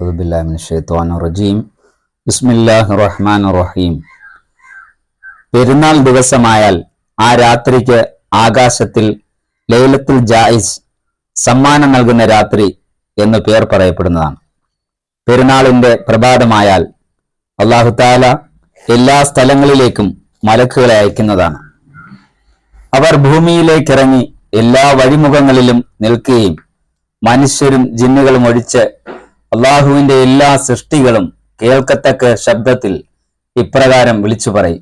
അഊദുബില്ലാഹി മിനശ്ശൈത്വാനിർ റജീം. ബിസ്മില്ലാഹിർ റഹ്മാനിർ റഹീം. പെരുന്നാൾ ദിവസമായാൽ ആ രാത്രിക്ക് ആകാശത്തിൽ ലൈലത്തുൽ ജായിസ്, സമ്മാനം നൽകുന്ന രാത്രി എന്ന് പേർ പറയപ്പെടുന്നതാണ്. പെരുന്നാളിന്റെ പ്രഭാതമായാൽ അല്ലാഹു തആല എല്ലാ സ്ഥലങ്ങളിലേക്കും മലക്കുകളെ അയക്കുന്നതാണ്. അവർ ഭൂമിയിലേക്കിറങ്ങി എല്ലാ വഴിമുഖങ്ങളിലും നിൽക്കുകയും മനുഷ്യരും ജിന്നുകളും ഒഴിച്ച് അള്ളാഹുവിന്റെ എല്ലാ സൃഷ്ടികളും കേൾക്കത്തക്ക ശബ്ദത്തിൽ ഇപ്രകാരം വിളിച്ചു പറയും: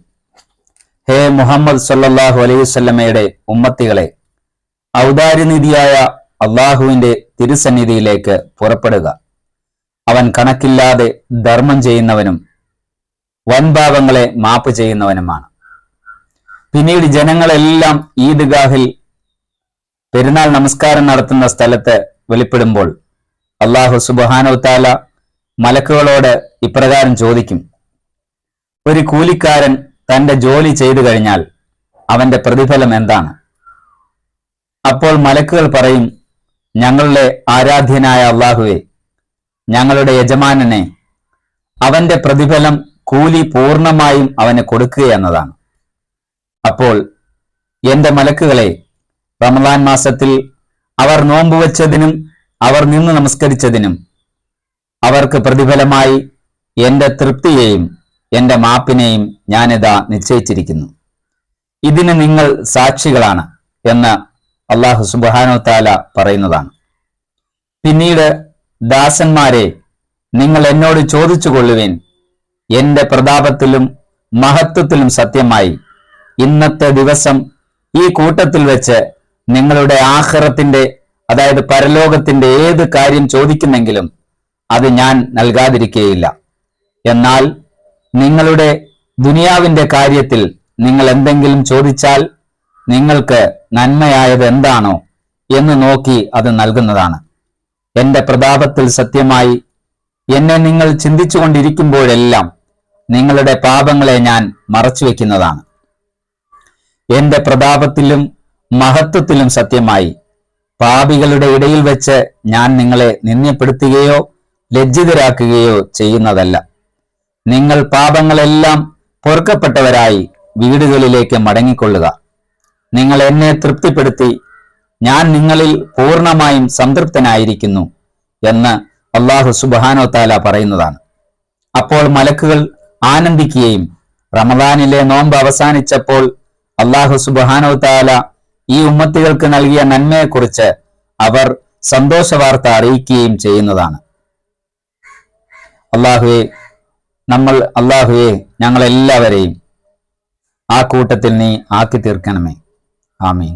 ഹേ മുഹമ്മദ് സല്ലല്ലാഹു അലൈഹി വസല്ലമയുടെ ഉമ്മത്തികളെ, ഔദാര്യനിധിയായ അള്ളാഹുവിന്റെ തിരുസന്നിധിയിലേക്ക് പുറപ്പെടുക. അവൻ കണക്കില്ലാതെ ധർമ്മം ചെയ്യുന്നവനും വൻപാപങ്ങളെ മാപ്പ് ചെയ്യുന്നവനുമാണ്. പിന്നീട് ജനങ്ങളെല്ലാം ഈദ്ഗാഹിൽ പെരുന്നാൾ നമസ്കാരം നടത്തുന്ന സ്ഥലത്ത് വെളിപ്പെടുമ്പോൾ അല്ലാഹു സുബ്ഹാനഹു തആല മലക്കുകളോട് ഇപ്രകാരം ചോദിക്കും: ഒരു കൂലിക്കാരൻ തന്റെ ജോലി ചെയ്തു കഴിഞ്ഞാൽ അവന്റെ പ്രതിഫലം എന്താണ്? അപ്പോൾ മലക്കുകൾ പറയും: ഞങ്ങളുടെ ആരാധ്യനായ അല്ലാഹുവേ, ഞങ്ങളുടെ യജമാനനെ, അവന്റെ പ്രതിഫലം കൂലി പൂർണ്ണമായും അവന് കൊടുക്കുക എന്നതാണ്. അപ്പോൾ എന്റെ മലക്കുകളെ, റമദാൻ മാസത്തിൽ അവർ നോമ്പുവെച്ചതിനും അവർ നിന്ന് നമസ്കരിച്ചതിനും അവർക്ക് പ്രതിഫലമായി എന്റെ തൃപ്തിയെയും എന്റെ മാപ്പിനെയും ഞാനിതാ നിശ്ചയിച്ചിരിക്കുന്നു. ഇതിന് നിങ്ങൾ സാക്ഷികളാണ് എന്ന് അല്ലാഹു സുബ്ഹാനഹു തആല പറയുന്നതാണ്. പിന്നീട് ദാസന്മാരെ, നിങ്ങൾ എന്നോട് ചോദിച്ചു കൊള്ളുവിൻ, എന്റെ പ്രതാപത്തിലും മഹത്വത്തിലും സത്യമായി ഇന്നത്തെ ദിവസം ഈ കൂട്ടത്തിൽ വെച്ച് നിങ്ങളുടെ ആഖിറത്തിന്റെ, അതായത് പരലോകത്തിന്റെ ഏത് കാര്യം ചോദിക്കുന്നെങ്കിലും അത് ഞാൻ നൽകാതിരിക്കുകയില്ല. എന്നാൽ നിങ്ങളുടെ ദുനിയാവിന്റെ കാര്യത്തിൽ നിങ്ങൾ എന്തെങ്കിലും ചോദിച്ചാൽ നിങ്ങൾക്ക് നന്മയായത് എന്താണോ എന്ന് നോക്കി അത് നൽകുന്നതാണ്. എന്റെ പ്രതാപത്തിൽ സത്യമായി എന്നെ നിങ്ങൾ ചിന്തിച്ചു കൊണ്ടിരിക്കുമ്പോഴെല്ലാം നിങ്ങളുടെ പാപങ്ങളെ ഞാൻ മറച്ചുവെക്കുന്നതാണ്. എന്റെ പ്രതാപത്തിലും മഹത്വത്തിലും സത്യമായി പാപികളുടെ ഇടയിൽ വെച്ച് ഞാൻ നിങ്ങളെ നിന്ദ്യപ്പെടുത്തുകയോ ലജ്ജിതരാക്കുകയോ ചെയ്യുന്നതല്ല. നിങ്ങൾ പാപങ്ങളെല്ലാം പൊറുക്കപ്പെട്ടവരായി വീടുകളിലേക്ക് മടങ്ങിക്കൊള്ളുക. നിങ്ങൾ എന്നെ തൃപ്തിപ്പെടുത്തി ഞാൻ നിങ്ങളിൽ പൂർണ്ണമായും സംതൃപ്തനായിരിക്കുന്നു എന്ന് അല്ലാഹു സുബ്ഹാനഹു തആല പറയുന്നതാണ്. അപ്പോൾ മലക്കുകൾ ആനന്ദിക്കുകയും റമദാനിലെ നോമ്പ് അവസാനിച്ചപ്പോൾ അല്ലാഹു സുബ്ഹാനഹു തആല ഈ ഉമ്മത്തികൾക്ക് നൽകിയ നന്മയെക്കുറിച്ച് അവർ സന്തോഷവാർത്ത അറിയിക്കുകയും ചെയ്യുന്നതാണ്. അല്ലാഹുവേ, ഞങ്ങളെല്ലാവരെയും ആ കൂട്ടത്തിൽ നീ ആക്കി തീർക്കണമേ. ആമീൻ.